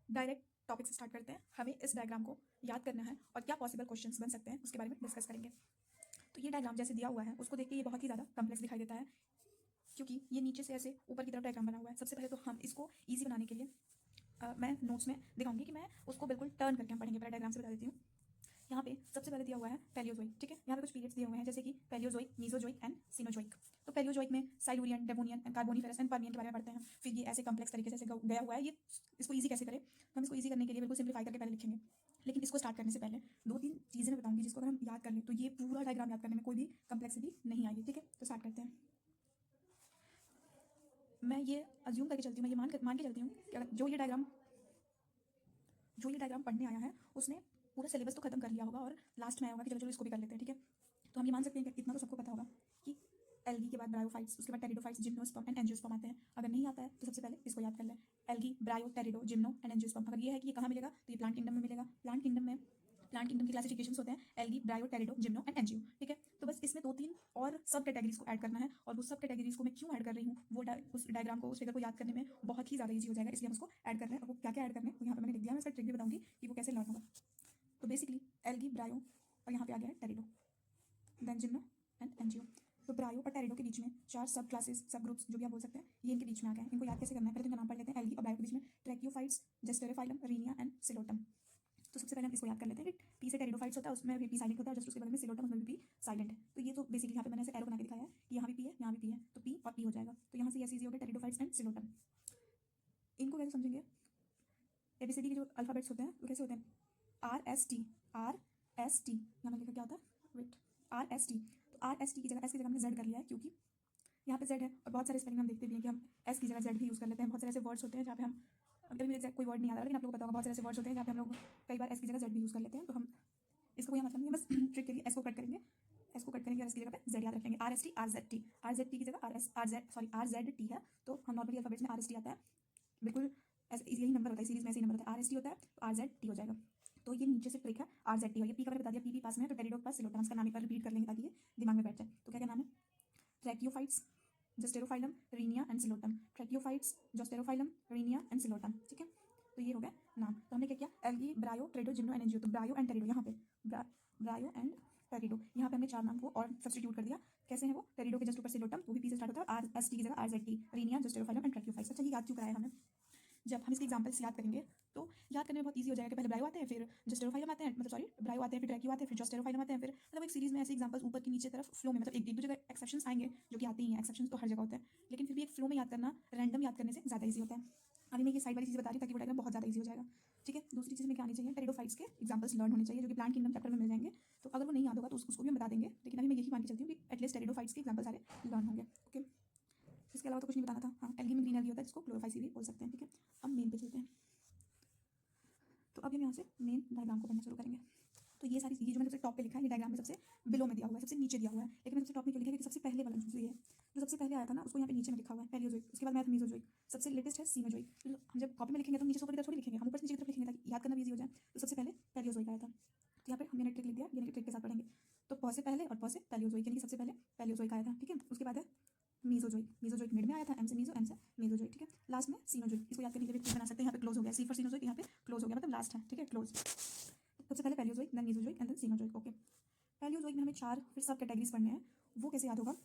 Direct topic से start करते हैं। हमें इस डायग्राम को याद करना है और क्या पॉसिबल क्वेश्चंस बन सकते हैं उसके बारे में डिस्कस करेंगे। तो ये डायग्राम जैसे दिया हुआ है उसको देख के ये बहुत ही ज़्यादा कम्प्लेक्स दिखाई देता है, क्योंकि ये नीचे से ऐसे ऊपर की तरफ डायग्राम बना हुआ है। सबसे पहले तो हम इसको ईजी बनाने के लिए मैं नोट्स में दिखाऊंगी कि मैं उसको बिल्कुल टर्न करके हम पढ़ेंगे। पहले डायग्राम से बता देती हूँ। यहाँ पे सबसे पहले दिया हुआ है पैलियोजोइक, ठीक है। यहाँ पे कुछ पीरियड्स दिए हुए हैं जैसे कि पैलियोजोइक, मीसोजोइक एंड सीनोजोइक। तो पैलियोजोइक में Silurian, Devonian and Carboniferous and Permian के बारे में पढ़ते हैं। फिर ये ऐसे कम्प्लेक्स तरीके से ऐसे गया हुआ है। ये इसको ईजी कैसे करें, तो हम इसको ईजी करने के लिए बिल्कुल सिंप्लीफाई करके पहले लिखेंगे। लेकिन इसको स्टार्ट करने से पहले 2-3 चीज़ें मैं बताऊंगी जिसको अगर हम याद कर लें तो ये पूरा डायग्राम याद करने में कोई भी कम्प्लेक्सिटी नहीं आएगी, ठीक है। तो स्टार्ट करते हैं। मैं ये अज्यूम करके चलती हूँ, मैं ये मान के चलती हूँ कि जो ये डायग्राम पढ़ने आया है उसने पूरा सिलेबस तो खत्म कर लिया होगा और लास्ट में आया होगा कि चलो चलो इसको भी कर लेते हैं, ठीक है। तो हम ये मान सकते हैं कि इतना तो सबको पता होगा कि एल्गी के बाद ब्रायोफाइट्स, उसके बाद टेरिडोफाइट्स, जिम्नोस्पर्म एंड एंजियोस्पर्म आते हैं। अगर नहीं आता है तो सबसे पहले इसको याद कर लें, algae, bryo, pterido, gymno and angiosperm. अगर ये है कि ये कहाँ मिलेगा तो ये प्लांट किंगडम में मिलेगा। प्लांट किंगडम की क्लासिफिकेशंस होते हैं algae, bryo, pterido, gymno and angio, ठीक है। तो बस इसमें 2-3 और सब कैटेगरीज को ऐड करना है, और वो सब कैटेगरीज को मैं क्यों ऐड कर रही हूँ वो उस डायग्राम को, उस फिगर को याद करने में बहुत ही ज़्यादा ईजी हो जाएगा, इसलिए हम उसको ऐड कर रहे हैं। और वो क्या क्या ऐड करने हैं वो यहाँ पे मैंने लिख दिया। मैं इसका ट्रिक भी बताऊंगी कि वो कैसे लर्न होगा। तो बेसिकली एल्गी, ब्रायो और यहाँ पे आ गया है टेरिडो, देन जिम्नो एंड एंजियो। तो ब्रायो और टेरिडो के बीच में 4 सब क्लासेस, सब ग्रुप्स जो भी आप बोल सकते हैं, ये इनके बीच में आ गए हैं। इनको याद कैसे करना है, पहले तो इनका नाम पढ़ लेते हैं। एल्गी और ब्रायो के बीच में ट्रैकियोफाइट्स, जेस्टेरोफाइलम, रीनिया एंड सिलोटम। तो सबसे पहले हम इसको याद कर लेते हैं कि पी से टेरिडोफाइट्स होता है, उसमें भी पी साइलेंट होता है, जस्ट उसके बगल में सिलोटम, उसमें भी पी साइलेंट है। तो ये तो बेसिकली यहाँ पे मैंने ऐसे एरो बना के दिखाया है कि यहाँ भी पी है, यहाँ भी पी है, तो पी और पी हो जाएगा। तो यहाँ से ऐसे इजी हो गया टेरिडोफाइट्स एंड सिलोटम। इनको कैसे समझेंगे, एबीसीडी के जो अल्फाबेट्स होते हैं वो कैसे होते हैं, RST, RST। यहाँ मैंने लिखा क्या होता है, वेट, RST। तो RST की जगह एस की जगह हमने जेड कर लिया है, क्योंकि यहाँ पे जेड है। और बहुत सारे स्पेलिंग हम देखते भी हैं कि हम एस की जगह जेड भी यूज़ कर लेते हैं। बहुत सारे ऐसे वर्ड्स होते हैं जहाँ पे हम, अभी मुझे कोई वर्ड नहीं आ रहा, लेकिन आप लोगों को पता होगा बहुत सारे ऐसे वर्ड्स होते हैं जहाँ पे हम लोग कई बार एस की जगह जेड भी यूज़ कर लेते हैं। तो हम इसको यहाँ मतलब नहीं, बस ट्रिक के लिए एस को कट करेंगे, एस को कट करेंगे और एस की जगह पे जेड याद रखेंगे। RST, RZT, RZT की जगह RZT है। तो हम नॉर्मली अल्फाबेट्स में RST आता है, बिल्कुल ऐसे यही नंबर होता है, सीरीज में ऐसे ही नंबर होता है। RST होता है तो RZT हो जाएगा। तो ये नीचे से ट्रिक है RZT, और ये पी का मैंने बता दिया, पी पास में है तो टेरिडो के पास सिलोटम। इसका नाम एक बार रिपीट कर लेंगे ताकि ये दिमाग में बैठ जाए। तो क्या क्या नाम है, tracheophytes, Zosterophyllum, Rhynia and Psilotum. Tracheophytes, Zosterophyllum, Rhynia and Psilotum, ठीक है। तो ये हो गया नाम। तो हमने क्या किया, algae, bryo, pterido, gymno and angio. तो ब्रायो एंड टेरिडो, यहाँ पे ब्रायो एंड टेरिडो, यहाँ पे हमने 4 नाम को और सब्स्टिट्यूट कर दिया। कैसे है वो, टेरिडो के जस्ट ऊपर सिलोटम, वो भी पी से स्टार्ट होता है, RST की जगह RZT, रीनिया, जेस्टेरोफाइलम एंड ट्रैकियोफाइट्स। अच्छा, ये याद क्यों कराया हमें, जब हम इसके एग्जाम्पल्स याद करेंगे तो याद करने में बहुत ईजी हो जाएगा कि पहले ब्रायो आते हैं, फिर जेस्टेरोफाइलम आते हैं, मतलब सॉरी ब्रायो आते हैं, फिर ट्रैकियो आते हैं, फिर जेस्टेरोफाइलम आते हैं, फिर मतलब एक सीरीज में ऐसे एग्जाम्पल्स ऊपर की नीचे तरफ फ्लो में, मतलब एक दो जगह एक्सेप्शंस आएंगे जो कि आते ही हैं, एक्सेप्शंस तो हर जगह होते हैं, लेकिन फिर भी एक फ्लो में याद करना रैंडम याद करने से ज़्यादा ईजी होता है। अभी मैं ये साइड वाली चीज़ बता रही हूँ ताकि वो डायग्राम बहुत ज़्यादा ईजी हो जाएगा, ठीक है। दूसरी चीज़ में क्या आनी चाहिए, टेरिडोफाइट्स के एग्जाम्पल्स लर्न होने चाहिए जो कि प्लांट किंगडम चैप्टर में मिल जाएंगे। तो अगर वो नहीं याद होगा तो उसको भी हम बता देंगे, लेकिन अभी मैं यही मान के चलती हूँ कि एटलीस्ट टेरिडोफाइट्स के एग्जाम्पल सारे लर्न होंगे, ओके। इसके अलावा तो कुछ नहीं बताना था। हाँ, एल्गी में ग्रीन एल्गी होता है जिसको क्लोरोफाइसी भी बोल सकते हैं, ठीक है। अब मेन पे चलते हैं। तो अब हम यहाँ से मेन डायग्राम को पढ़ना शुरू करेंगे। तो ये सारी ये जो मैंने सबसे टॉप पे लिखा है, ये डायग्राम में सबसे बिलो में दिया हुआ है, सबसे नीचे दिया हुआ है, लेकिन मैंने सबसे टॉप में क्यों लिखा है क्योंकि सबसे पहले वाला जो है, जो सबसे पहले आया था ना, उसको यहाँ पे नीचे में लिखा हुआ है पैलियोजोइक, उसके बाद में मीसोजोइक, सबसे लेटेस्ट है सीनोजोइक। तो हम जब कॉपी में लिखेंगे तो नीचे से ऊपर की तरफ थोड़ी लिखेंगे, हम ऊपर से नीचे की तरफ लिखेंगे ताकि याद करना भी ईजी हो जाए। तो सबसे पहले पैलियोजोइक आया था, तो यहाँ पे हमने ट्रिक लिख दिया, ये ट्रिक के साथ पढ़ेंगे। तो प से पहले और प से पैलियोजोइक, यानी कि सबसे पहले पैलियोजोइक आया था, ठीक है। उसके बाद है मीसोजोइक मिड में आया था, एम से मीसो, एम से मीसोजोइक, ठीक है। लास्ट में सीनोजोइक, इसको याद करने के लिए ट्रिक बना सकते हैं। यहाँ पे क्लोज हो गया, सी फॉर सीनोजोइक, यहाँ पे क्लोज हो गया, मतलब लास्ट है, ठीक है, क्लोज। सबसे पहले Palaeozoic, then Mesozoic and then Cenozoic, okay. Palaeozoic में हमें 4 फिर सब कैटेगरीज पढ़ने हैं, वो कैसे याद होगा।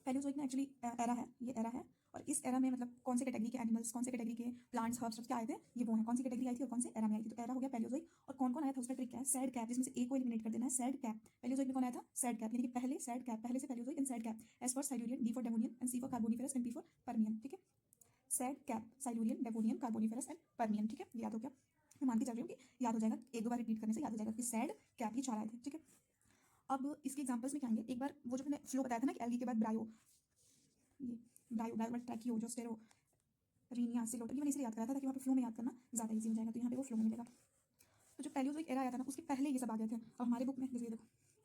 पैलियोजोइक में एक्चुअली एरा है, ये एरा है, और इस एरा में मतलब कौन से कैटेगरी के एनिमल्स, कौन से कैटेगरी के प्लांट्स, हर्ब्स क्या आए थे, ये वो है, कौन सी कैटेगरी आई थी और कौन से एरा में आई थी। तो एरा हो गया पैलियोजोइक। और कौन कौन आया था उसका ट्रिक क्या है, सैड कैप, जिसमें से ए को एलिमिनेट कर देना है, सैड कैप। पैलियोजोइक में कौन आया था, सैड कैप, यानी कि पहले सैड कैप, पहले से Paleozoic and sad cap, S for Silurian, D for Devonian and C for Carboniferous and P for Permian, ठीक है। Sad cap, Silurian, Devonian, Carboniferous and Permian, ठीक है, याद हो गया। मैं मान के चल रही हूँ कि याद हो जाएगा, एक दो बार रिपीट करने से याद हो जाएगा कि सैड कैप ये 4 आए थे, ठीक है। अब इसके एग्जांपल्स में क्या आएंगे, एक बार वो जो मैंने फ्लो बताया था ना कि एल्गी के बाद ब्रायो, ये ब्रायो ट्रैकियो, जोस्टेरो, रीनिया, सिलोटम, ये मैंने इसलिए याद करा था ताकि वहाँ पे फ्लो में याद करना ज़्यादा इजी हो जाएगा। तो यहाँ पे वो फ्लो में मिलेगा। तो जो पैलियोजोइक एरा आया था ना, उसके पहले ये सब आ गए थे। और हमारे बुक में जैसे ये देखो,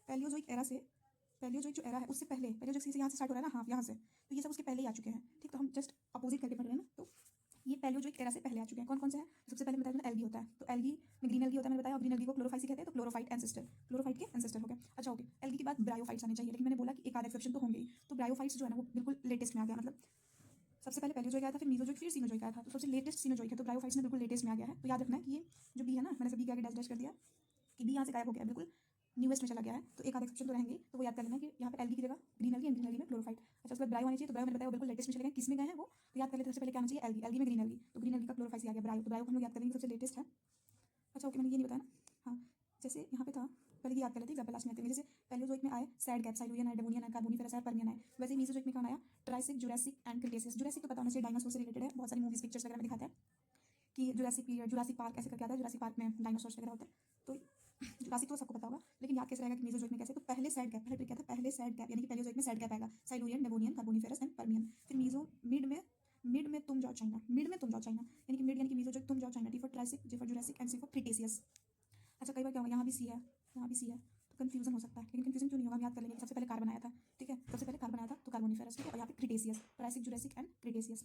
पैलियोजोइक एरा से, पैलियोजोइक जो एरा है उससे पहले, पैलियोजोइक से यहाँ से स्टार्ट हो रहा है ना, हाँ यहाँ से, तो ये सब उसके पहले ही आ चुके हैं, ठीक। तो हम जस्ट अपोजिट करके पढ़ रहे हैं ना, तो ये पैलियोजोइक एरा से पहले आ चुके हैं। कौन कौन से हैं, सबसे पहले बताया था एल्गी होता है, तो एल्गी में ग्रीन एल्गी होता है, मैंने बताया, और ग्रीन एल्गी को क्लोरोफाइसी कहते हैं, तो क्लोरोफाइट एंसेस्टर, क्लोरोफाइट के एंसेस्टर हो गए। अच्छा, ओके। एल्गी के बाद ब्रायोफाइट्स आने चाहिए, लेकिन मैंने बोला कि एक आध एक्सेप्शन तो होंगे ही, तो ब्रायोफाइट्स जो है ना वो बिल्कुल लेटेस्ट में आ गया, मतलब सबसे पहले पैलियोजोइक आया था, फिर मीसोजोइक, फिर सीनोजोइक आया था। तो सबसे लेटेस्ट सीनोजोइक है, तो ब्रायोफाइट्स में बिल्कुल लेटेस्ट में आ गया है। तो याद रखना है कि ये जो बी है ना, मैंने सभी के आगे डैश डैश कर दिया कि बी यहाँ से गायब हो गया, बिल्कुल न्यूएस्ट में चला गया है। तो एक आधा एक्सेप्शन तो रहेंगे, तो वो याद कर लेना कि यहाँ पे एल्गी की जगह green algae and green algae में क्लोरोफाइट। अच्छा, उसके बाद ब्रायो आनी चाहिए, तो ब्रायो मैंने बताया वो बिल्कुल लेटेस्ट में चले गए। किस में गए हैं वो, तो याद कर लेते हैं सबसे पहले क्या आना चाहिए, एल्गी। एल्गी में ग्रीन एल्गी, तो ग्रीन एल्गी का क्लोरोफाइट आ गया ब्रायो। तो ब्रायो को हम लोग याद करेंगे सबसे लेटेस्ट है। अच्छा ओके, मैंने ये नहीं बताया ना। हाँ, जैसे यहाँ पे था, पहले याद कर लेते हैं एग्जाम्पल लास्ट में आते हैं। जैसे पैलियोजोइक में आए सैड गैप, साइलुरियन आए, डेवोनियन आए, कार्बोनिफेरस आए, पर्मियन आए। वैसे ही मीसोजोइक में कौन आया, Triassic, Jurassic and Cretaceous. Jurassic तो पता होना चाहिए, डायनासोर से रिलेटेड है, बहुत सारी मूवीज पिक्चर्स वगैरह में दिखाते हैं कि जुरासिक पीरियड, जुरासिक पार्क ऐसे करके आता है। जुरासिक पार्क में डायनासोर्स वगैरह होते हैं। तो जुरासिक तो सबको पता होगा, लेकिन याद कैसे रहेगा कि मीसोजोइक में कैसे। तो पहले सैड गैप, पहले क्या था, पहले सैड गैप, यानी कि पैलियोजोइक में सैड गैप आएगा, साइलुरियन, डेवोनियन, कार्बोनिफेरस एंड पर्मियन। फिर मीजो मिड में तुम जाओ चाइना, मिड में तुम जाओ चाइना, यानी कि मिड यानी कि मीसोजोइक, तुम जाओ China. T for Triassic, J for Jurassic and C for Cretaceous. अच्छा, कई बार क्या होगा, यहाँ भी सी है, यहाँ भी सी है, तो कंफ्यूजन हो सकता है, लेकिन कंफ्यूजन क्यों नहीं होगा, हम याद कर लेंगे कि सबसे पहले कार्बन आया था, ठीक है, सबसे पहले कार्बन आया था तो कार्बोनिफेरस, ठीक है, और यहाँ पे Cretaceous, Triassic, Jurassic and Cretaceous.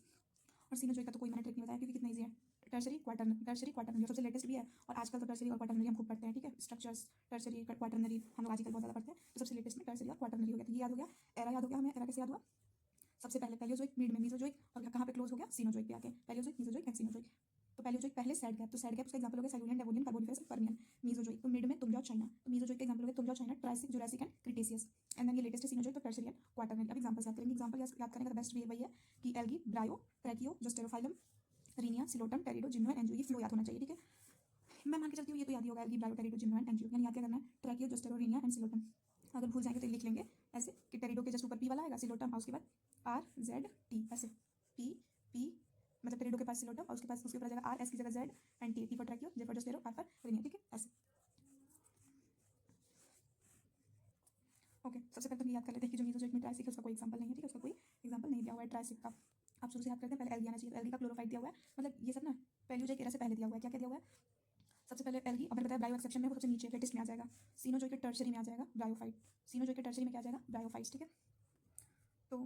और सीनोजोइक का तो कोई मैंने ट्रिक नहीं बताया क्योंकि कितना ईजी है। टर्शरी क्वाटरनरी सबसे लेटेस्ट भी है, और आजकल तो टर्शरी और क्वाटरनरी हम खूब पढ़ते हैं, ठीक है, स्ट्रक्चर्स टर्शरी क्वाटरनरी हम लोग आजकल बहुत ज़्यादा पढ़ते हैं। तो सबसे लेटेस्ट में टर्शरी और क्वाटरनरी हो गया, तो ये याद हो गया। एरा याद हो गया हमें, एरा कैसे याद हुआ, सबसे पहले पैलियोजोइक, मिड में मीसोजोइक, और कहाँ पे क्लोज हो गया, सीनोजोइक पे आके, पैलियोजोइक, मीसोजोइक एंड सीनोजोइक। तो पैलियोजोइक पहले सैड गैप, तो सैड गैप उसका एग्जांपल हो गया साइलुरियन, डेवोनियन, कार्बोनिफेरस, पर्मियन। मीसोजोइक तो मिड में तुम जाओ चाइना, तो मीसोजोइक का एग्जांपल हो गया तुम जाओ China, Triassic, Jurassic and Cretaceous. And then ये लेटेस्ट है सीनोजोइक, तो टर्शरी एंड क्वाटरनरी। अब एग्जांपल्स याद करेंगे, एग्जांपल याद करने का बेस्ट वे वही है कि algae, bryo, tracheo, Zosterophyllum, Rhynia, Psilotum, pterido, gymno and angio. ये फ्लो याद होना चाहिए, ठीक है। मैं मान के चलती हूँ ये तो याद ही होगा, algae, bryo, pterido, gymno and angio. यानी याद क्या करना है, tracheo, zostero, Rhynia and Psilotum. अगर भूल जाएंगे तो लिख लेंगे ऐसे कि टेरिडो के जस्ट ऊपर पी वाला आएगा, सिलोटम, और उसके बाद आर जेड टी, ऐसे पी पी, मतलब टेरिडो के पास सिलोटम, और उसके पास उसके ऊपर जगह आर, एस की जगह Z and T, T for tracheo, J for zostero, R for Rhynia, ठीक है, ऐसे। ओके, सबसे पहले तो ये याद कर लेते हैं कि जो मीसोजोइक में ट्राइसिक है उसका कोई एग्जांपल नहीं है, ठीक है, उसका कोई एग्जांपल नहीं दिया हुआ है ट्राइसिक का। आप शुरू से याद करते हैं, पहले एल्गी आना चाहिए, एल्गी का क्लोरोफाइट दिया हुआ है, मतलब ये सब ना पैलियोजोइक एरा से पहले दिया हुआ है। क्या क्या दिया हुआ है, सबसे पहले एल्गी, अब मैंने बताया ब्रायो एक्सेप्शन में वो सबसे नीचे लेटेस्ट में आ जाएगा। सीनोजोइक के टर्शरी में आ जाएगा ब्रायोफाइट, सीनोजोइक के टर्शरी में क्या आ जाएगा, ब्रायोफाइट्स, ठीक है। तो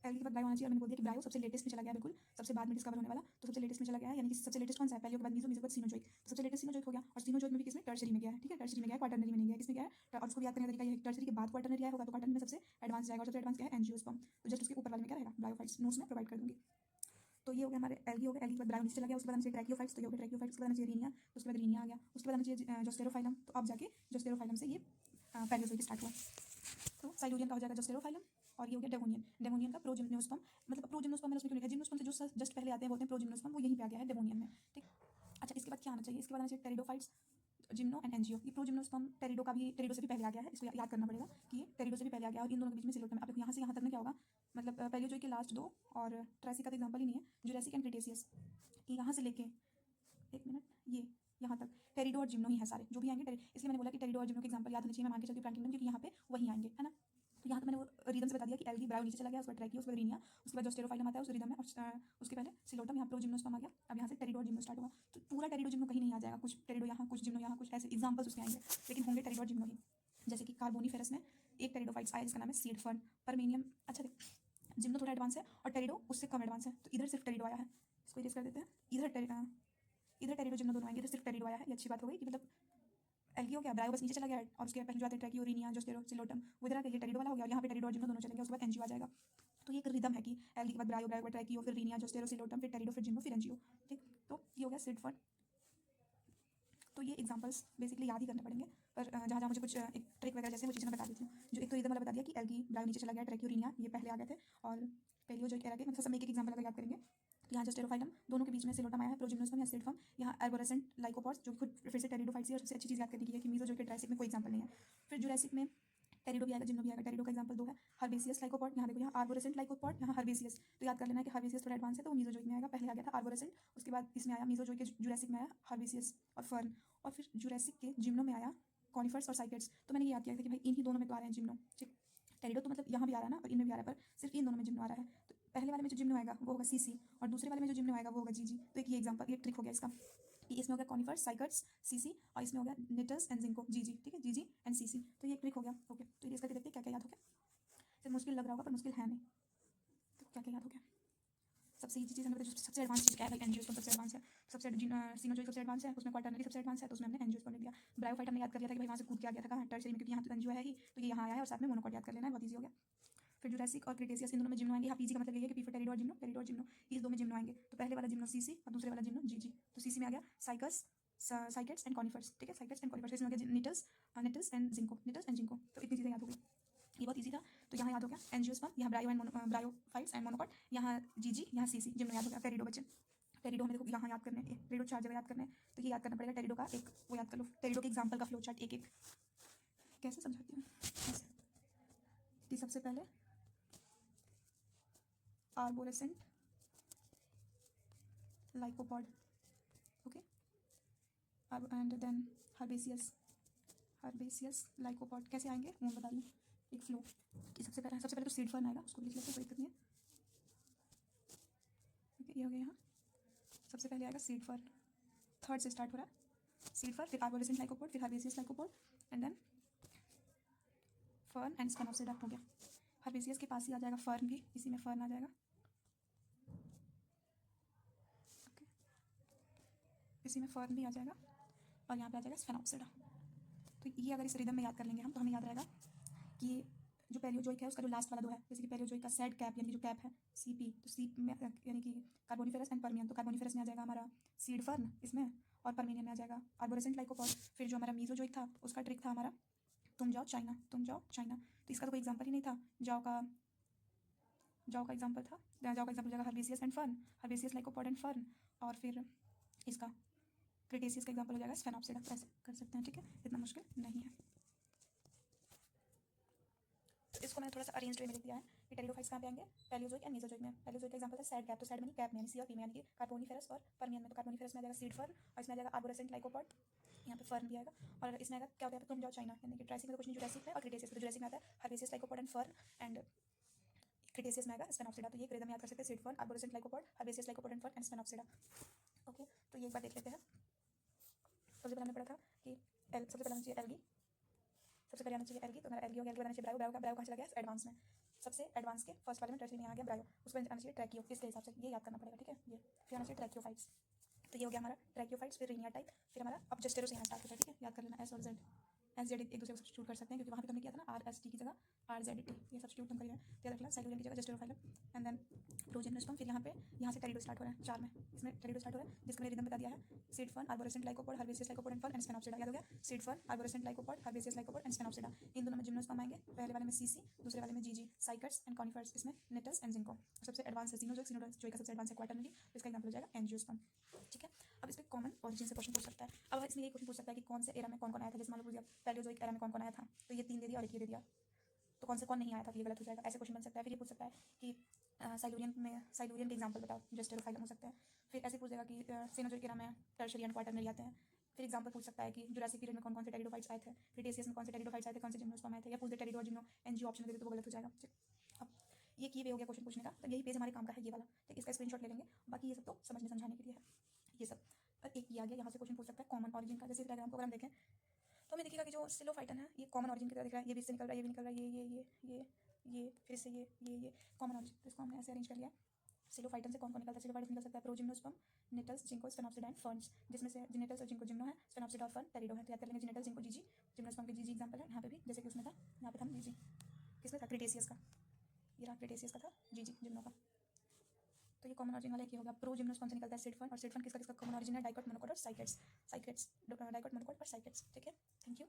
एल्गी के बाद ब्रायो आना चाहिए, और मैंने बोल दिया कि ब्रायो सबसे लेटेस्ट में चला गया, बिल्कुल सबसे बाद में डिस्कवर होने वाला, तो सबसे लेटेस्ट में चला गया है, यानी कि सबसे लेटेस्ट कौन सा है, पैलियो के बाद मीसो, मीसो के बाद सीनोजोइक, तो सबसे लेटेस्ट सीनोजोइक हो गया। और सीनोजोइक में भी किसमें, टर्शरी में गया है, ठीक है, टर्शरी में गया है, क्वाटरनरी में नहीं गया, किसमें गया है, और उसको याद करने का तरीका ये है कि टर्शरी के बाद क्वाटरनरी आया होगा, तो क्वाटरनरी में सबसे एडवांस जाएगा, और सबसे एडवांस क्या है, एंजियोस्पर्म। तो जस्ट उसके ऊपर वाले में क्या रहेगा, ब्रायोफाइट्स, नोट्स में प्रोवाइड कर दूंगी। तो ये हो गया हमारे एल्गी हो गया, एल्गी के बाद ब्रायो नीचे चला गया, उसके बाद आना चाहिए ट्रैकियोफाइट्स, तो ये हो गया ट्रैकियोफाइट्स, उसके बाद आना चाहिए रीनिया, उसके बाद रीनिया आ गया, उसके बाद आना चाहिए जोस्टेरोफाइलम, तो अब जाके जोस्टेरोफाइलम से ये पैलियोजोइक स्टार्ट हुआ। तो साइलुरियन का हो जाएगा जोस्टेरोफाइलम, और ये हो गया डेवोनियन, डेवोनियन का प्रोजिम्नोस्पर्म, मतलब प्रोजिम्नोस्पर्म मैंने उसमें क्यों लिखा है, जिम्नोस्पर्म से जो जस्ट पहले आते हैं बोलते हैं प्रोजिम्नोस्पर्म, वो यहीं पे आ गया है डेवोनियन में, ठीक। अच्छा, इसके बाद क्या आना चाहिए, इसके बाद आना चाहिए टेरिडोफाइट्स, जिम्नो एंड एंजियो। ये प्रोजिम्नोस्पर्म टेरिडो का भी, टेरिडो से भी पहले आ गया है, इसको याद करना पड़ेगा कि ये टेरिडो से भी पहले आ गया, और इन दोनों के बीच में सिलोटम। अब यहाँ से यहाँ तक में क्या होगा, मतलब पैलियोजोइक के लास्ट दो, और ट्राइसिक का तो एग्जांपल ही नहीं है, जुरासिक एंड क्रिटेशियस, यहाँ से लेके एक मिनट ये यहाँ तक टेरिडो और जिम्नो ही है सारे जो भी आएंगे, इसलिए मैंने बोला कि टेरिडो और जिम्नो के एग्जांपल याद होने चाहिए। मैं मान के चलती हूँ प्लैंक किंगडम, क्योंकि यहाँ पे वही आएंगे, है ना। तो यहाँ तो मैंने वो रिदम से बता दिया कि एल्गी, ब्रायो नीचे चला गया, उसके बाद ट्रैकियो, उसके बाद रीनिया, उसके बाद जोस्टेरोफाइलम आता है उस रिदम में, और उसके पहले सिलोटम, यहाँ प्रोजिम्नोस्पर्म आ गया। अब यहाँ से टेरिडो और जिम्नो स्टार्ट हुआ, तो पूरा टेरिडो जिम्नो कहीं नहीं आ जाएगा, कुछ टेरिडो यहाँ, कुछ जिम्नो यहाँ, कुछ ऐसे एग्जाम्पल्स उसके आएंगे, लेकिन होंगे टेरिडो और जिम्नो ही। जैसे कि कार्बोनिफेरस में एक टेरिडोफाइट्स आया जिसका नाम है सीड फर्न, परमेनियम। अच्छा देख, जिम्नो थोड़ा एडवांस है और टेरिडो उससे कम एडवांस है, तो इधर सिर्फ टेरिडो आया है, इसको इरेज कर देते हैं। इधर टेरिडो जिम्नो दोनों आएंगे, इधर सिर्फ टेरिडो आया है, ये अच्छी बात हो गई कि मतलब एल्गी हो गया, ब्रायो बस नीचे चला गया, और उसके पहले जो आते हैं ट्रैकियो, रीनिया, जोस्टेरो, सिलोटम, वो इधर आके ये टेरिडो वाला हो गया, और यहाँ पे टेरिडो और जिम्नो दोनों चलेंगे, उसके बाद एंजियो आ जाएगा। तो ये एक रिदम है कि एल्गी के बाद ब्रायो, ब्रायो के बाद ट्रैकियो, फिर रीनिया, जोस्टेरो, सिलोटम, फिर टेरिडो, फिर जिम्नो, फिर एंजियो, ठीक। तो ये हो गया सिड फर्न। तो ये एग्जांपल्स बेसिकली याद ही करने पड़ेंगे, पर जहाँ जहाँ मुझे कुछ एक ट्रिक वगैरह जैसे वो चीज़ें मैं बता देती हूँ। जो एक तो रिदम वाला बता दिया कि एल्गी, ब्रायो नीचे चला गया, ट्रैकियो, रीनिया ये पहले आ गए थे, और पैलियोजोइक एरा के मतलब सब एक एग्जांपल अगर याद करेंगे, यहाँ जोस्टेरोफाइलम, दोनों के बीच में सिलोटम आया है, प्रोजिम्नोस्पर्म या सीड फर्म, यहाँ एर्बोरेसेंट लाइकोपॉड्स, जो खुद फिर से टेरिडोफाइट्स है, और सबसे अच्छी चीज़ याद करने की है कि मीसोजोइक के ट्राइसिक में कोई एग्जांपल नहीं है। फिर जुरासिक में टेरिडो भी आएगा, जिम्नो भी आएगा। टेरिडो का एग्जांपल दो है, हर्बेसियस लाइकोपॉड, यहाँ देखो, यहाँ आर्बोरेसेंट लाइकोपॉड, यहाँ हर्बेसियस। तो याद कर लेना है कि हर्बेसियस थोड़ा एडवांस है, तो वो मीसोजोइक में आएगा, पहले आ गया था आर्बोरेसेंट, उसके बाद इसमें आया मीसोजोइक के जुरासिक में आया हर्बेसियस और फर्न, और फिर जुरासिक के जिम्नो में आया कॉनिफर्स और साइकेड्स। तो मैंने ये याद किया था कि भाई इन्हीं दोनों में तो आ रहे हैं जिम्नो, ठीक। टेरिडो तो मतलब यहाँ भी आ रहा है ना, और इनमें भी आ रहा है, पर सिर्फ इन दोनों में जिम्नो आ रहा है। तो पहले वाले में जो जिम्नो आएगा वो होगा सीसी, और दूसरे वाले में जो जिम्नो आएगा वो होगा जीजी। तो एक ये एग्जांपल, एक ट्रिक हो गया इसका कि इसमें हो गया कॉनिफर्स, साइकट्स, सीसी, और इसमें हो गया निटस एंड जिंको, जीजी, ठीक है, जीजी एंड सीसी। तो ये एक ट्रिक हो गया। ओके, तो ये इसका देखते हैं क्या क्या याद हो गया। फिर मुश्किल लग रहा होगा पर मुश्किल है नहीं। तो क्या क्या याद हो गया, सबसे ईजी चीज़ हमें बताया, सबसे एडवांस चीज़ क्या है भाई, एंजियोस्पर्म सबसे एडवांस है, सबसे सीनोजोइक सबसे एडवांस है, उसमें क्वाटरनरी सबसे एडवांस है, तो उसमें हमने एंजियोस्पर्म लिख दिया। ब्रायोफाइट हमने याद कर लिया था कि भाई वहाँ से कूद के आ गया था कहाँ, टर्शरी में, क्योंकि यहाँ तो एंजियो है ही, तो ये यहाँ आया है, और साथ में मोनोकॉट याद कर लेना है, बहुत ईजी हो गया। फिर जुरासिक और क्रिटेशियस इन दोनों में जिम्नो आएंगे। यहाँ पीजी का मतलब ये है कि पी फॉर टेरिडो और जिम्नो इस दो में जिम्नो आएंगे। तो पहले वाला जिम्नो सीसी और दूसरे वाला जिम्नो जीजी। तो सीसी में आ गया साइकस साइकेट्स एंड कॉनिफर्स, ठीक है, साइकेट्स एंड कॉनिफर्स। इसमें हो गया निटल्स एंड जिंको, तो इतनी चीज़ें याद हो गई, ये बहुत ईजी था। तो यहाँ याद हो गया एंजियोस्पर्म, यहाँ ब्रायोफाइट्स एंड मोनोकॉट, यहाँ जीजी, यहाँ सीसी, जिम्नो याद हो गया। टेरिडो बच्चे, टेरिडो हमें देखो यहाँ याद करने हैं, टेरिडो 4 जगह याद करने हैं, तो ये याद करना पड़ेगा। टेरिडो का एक वो याद कर लो, टेरिडो के एग्जाम्पल का फ्लो चार्ट एक एक कैसे समझाती हूँ ऐसे कि सबसे पहले आर्बोरेसेंट लाइकोपॉड, ओके, एंड देन हर्बेसियस लाइकोपॉड। कैसे आएंगे वो बता दूँ, एक फ्लो कि सबसे पहले तो सीड फर्न आएगा, उसको लिख लेते हैं, कोई दिक्कत नहीं है, ओके, ये हो गया। यहाँ सबसे पहले आएगा सीड फर्न, थर्ड से स्टार्ट हो रहा है सीड फर्न, फिर आर्बोरेसेंट लाइकोपॉड, फिर herbaceous lycopod and then fern and sphenopsida हो गया। हर्बेसियस के पास ही आ जाएगा फर्न भी, इसी में फर्न आ जाएगा, ओके, इसी में फर्न भी आ जाएगा और यहाँ पे आ जाएगा स्पेनोप्सिडा। तो ये अगर इस रिदम में याद कर लेंगे हम तो हमें याद रहेगा कि जो पैलियोजोइक है उसका जो लास्ट वाला दो है, जैसे कि पैलियोजोइक का सेड कैप यानी कि जो कैप है सीपी, तो सी में यानी कि कार्बोनिफेरस एंड पर्मियन, तो कार्बोनिफेरस में आ जाएगा हमारा सीड फर्न इसमें, और पर्मियन में आ जाएगा आर्बोरेसेंट लाइकोपॉड। फिर जो हमारा मीजोजोइक था उसका ट्रिक था हमारा तुम जाओ चाइना, तो इसका तो कोई एग्जाम्पल ही नहीं था। जाओ का एग्जाम्पल था, जाओ का एग्जाम्पल जाएगा herbaceous and fern, herbaceous lycopod and fern, और फिर इसका क्रिटेशियस का एग्जाम्पल हो जाएगा स्फेनोप्सिडा। ऐसे कर सकते हैं, ठीक है, इतना मुश्किल नहीं है। तो इसको मैंने थोड़ा सा अरेंज वे में लिख दिया है कि टेरिडोफाइट्स कहाँ पे आएंगे, पैलियोजोइक एंड मेसोजोइक में। पैलियोजोइक का एग्जांपल है सैड कैप, तो सैड में कैप में सी और पी में, यानी कि कार्बोनिफेरस और पर्मियन में। तो कार्बोनिफेरस में आ जाएगा सीड फर्न और इसमें आ जाएगा आर्बोरेसेंट लाइकोपॉड, यहाँ पे फर्न भी आएगा, और इसमें आएगा क्या होता है तुम जाओ चाइना, यानी कि ट्राइसिक में तो कुछ नहीं, जुरासिक में और क्रिटेशियस में। जुरासिक में आता है herbaceous lycopod and fern, and Cretaceous में आएगा स्पेनोप्सिडा। तो ये रिदम याद कर सकते हैं, seed fern, arborescent lycopod, herbaceous lycopod and fern and sphenopsida, okay. तो ये एक बार देख लेते हैं। सबसे पहले हमने पढ़ा था कि सबसे पहले चाहिए एल्गी, सबसे पहले आना चाहिए एल्गी, तो मेरा एल्गी हो गया, एल्गी बनाना चाहिए ब्रायो कहाँ चला गया एडवांस में, सबसे एडवांस के फर्स्ट वाले में टर्शियरी में आ गया ब्रायो, उसको आना चाहिए ट्रैकियो, इसके हिसाब से ये याद करना पड़ेगा, ठीक है। ये फिर आना चाहिए ट्रैकियोफाइट्स, तो ये हो गया हमारा ट्रैकियोफाइट्स, फिर रिनिया टाइप, फिर हमारा अब जस्टेरो से यहाँ स्टार्ट होता है, ठीक है, याद कर लेना एस और जेड, एस जेड एक दूसरे को सब्स्टिट्यूट कर सकते हैं, क्योंकि वहाँ पे हमने किया था ना आर एस टी की जगह आर जेड टी, ये सब्स्टिट्यूट हम कर रहे हैं, तो याद रखना साइक्लोजन की जगह जस्टेरोफाइलम एंड देन प्रोजिम्नोस्पर्म। फिर यहाँ से टेरिडो स्टार्ट हो रहा है, 4 में इसमें टेरिडो स्टार्ट हो रहा है, जिसका मैंने रिदम बता दिया है, seed fern, arborescent lycopod, herbaceous lycopod and fern and sphenopsida. याद हो गया, seed fern, arborescent lycopod, herbaceous lycopod and sphenopsida, इन दोनों में जिम्नोस्पर्म आएंगे, पहले वाले में सीसी, दूसरे वाले में जीजी, साइकट्स एंड कॉनिफर्स, इसमें निटल्स एंड जिंको। सबसे एडवांस है सिनोजोइक का सबसे एडवांस है क्वाटरनरी, तो इसका एग्जांपल हो जाएगा एंजियोस्पर्म, ठीक है। अब इस पर कॉमन ऑरिजिन से क्वेश्चन पूछ सकता है। अब इसमें ये क्वेश्चन पूछ सकता है कि कौन से एरा में कौन कौन आया था, जैसे मान लो पूछ दिया पैलियोजोइक एरा में कौन कौन आया था, तो ये 3 दे दिया और एक ये दे दिया, तो कौन से कौन नहीं आया था, तो ये गलत हो जाएगा, ऐसे क्वेश्चन बन सकता है। फिर ये पूछ सकता है कि साइलूरियन के एग्जांपल बताओ, जस्टेरोफाइलम हो सकता है। फिर ऐसे पूछ देगा कि सिनोजोइक एरा में टर्शियरी एंड क्वाटरनरी आते हैं। फिर एग्जांपल पूछ सकता है कि जुरासिक पीरियड में कौन कौन से टेरिडोफाइट्स आए थे, क्रिटेशियस में कौन से टेरिडोफाइट्स आए थे, कौन से जिम्नोस्पर्म आए थे, या पूछ दे टेरिडो और जिम्नो एनजी ऑप्शन दे दे तो वो गलत हो जाएगा। अब ये किए हुए हो गया क्वेश्चन पूछने का, तो यही पेज हमारे काम का है, ये वाला, तो इसका स्क्रीनशॉट ले लेंगे, बाकी ये सब तो समझने समझाने के लिए है ये सब। और एक ये आ गया, यहाँ से क्वेश्चन पूछ सकता है कॉमन ऑरिजिन का, जैसे डायग्राम को अगर हम देखें तो हमें दिखेगा कि जो सिलोफाइटन है ये कॉमन ऑरिजिन की तरह दिख रहा है, ये भी इससे निकल रहा है, ये भी निकल रहा है, ये फिर से ये कॉमन ऑरिजिन, तो इसको हमने ऐसे अरेंज कर लिया। सिलोफाइटन से कौन कौन निकलता है, सिलोफाइटन निकल सकता है प्रोजिम्नोस्पर्म, निटल्स, जिंको, स्पेनोप्सिडा एंड फर्न्स, जिसमें से जिनेटल्स और जिंको जिम्नो है, स्पेनोप्सिडा और फर्न टेरिडो है। तो याद कर लेंगे जिनेटल, जिंको, जीजी, जिम्नोस्पर्म के जीजी एग्जांपल है यहाँ पे भी, जैसे कि उसमें था, यहाँ पे था जीजी, किसमें था क्रिटेशियस का, ये रहा क्रिटेशियस का था जीजी जिम्नो का। तो ये कॉमन ऑरिजिन वाला एक ही होगा, प्रो जिम्नोस्पर्म से निकलता है सीड फर्न, और सीड फर्न किसका कॉमन ऑरिजिन है, डाइकोट, मोनोकोट और साइकेट्स, डाइकोट, मोनोकोट और साइकेट्स, ठीक है, थैंक यू।